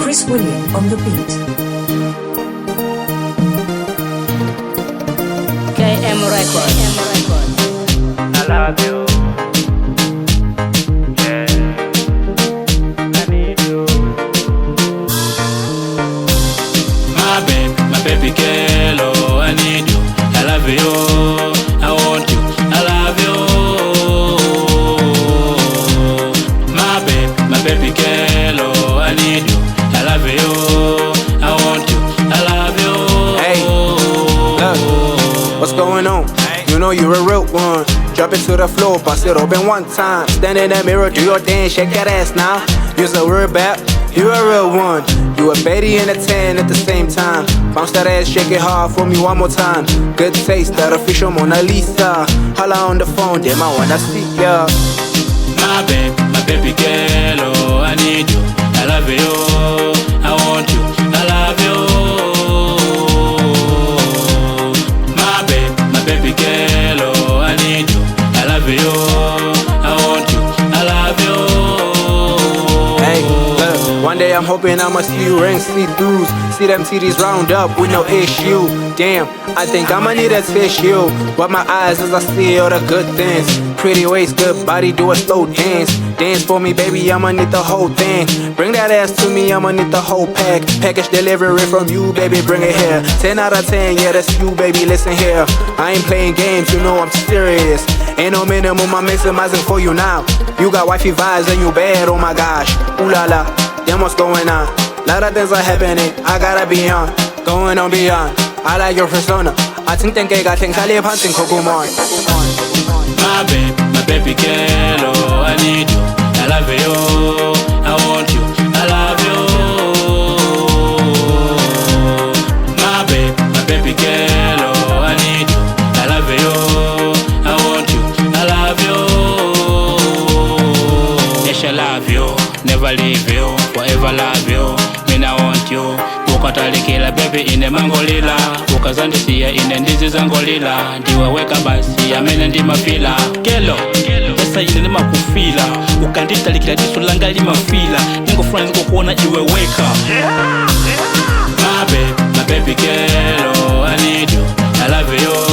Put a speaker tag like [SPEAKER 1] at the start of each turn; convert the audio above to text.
[SPEAKER 1] Chris William on the beat.
[SPEAKER 2] KM Records.
[SPEAKER 3] I love you. Yeah. I need you. My baby girl, oh, I need you. I love you. I want you. I love you. My baby girl, oh, I need you. I love you. I want you. I love you.
[SPEAKER 4] Hey, look, what's going on? You know you're a real one. Drop it to the floor, bust it open one time. Stand in that mirror, do your dance, shake that ass now. You're a real bad, you're a real one. You a Betty and a 10 at the same time. Bounce that ass, shake it hard for me one more time. Good taste, that official Mona Lisa. Holla on the phone, damn I wanna see ya.
[SPEAKER 3] My baby girl, oh, I need you. I love you. I want you. I love you. My baby girl, oh, I need you. I love you. I want you. I love you.
[SPEAKER 4] Hey, look, one day I'm hoping I'ma see you ring see-throughs. See them titties round up with no issue. Damn, I think I'ma need a tissue. Wipe my eyes as I see all the good things. Pretty waist, good body, do a slow dance. Dance for me, baby, I'ma need the whole thing. Bring that ass to me, I'ma need the whole pack. Package delivery from you, baby, bring it here. 10 out of 10, yeah, that's you, baby, listen here. I ain't playing games, you know I'm serious. Ain't no minimum, I'm maximizing for you now. You got wifey vibes and you bad, oh my gosh. Ooh la la, damn what's going on. Lot of things are happening, I gotta be on. Going on beyond, I like your persona. I think I got things I live hunting Kokumon.
[SPEAKER 3] My baby girl, oh, I need you. I love you. I want you. I love you. My baby girl, oh, I need you. I love you. I want you. I love you. Yes, I love you. Never leave you. Forever love you. Me I want you. Ukatalikila baby ine mangolila. Ukazandisia ine ndizi zangolila. Ndiweweka basi amene ndimafila. Kelo esa ine ndimakufila. Ukanditalikila diso langa limafila. Ningofuna nikukuona iweweka. My baby girl, oh, I need you. I love you.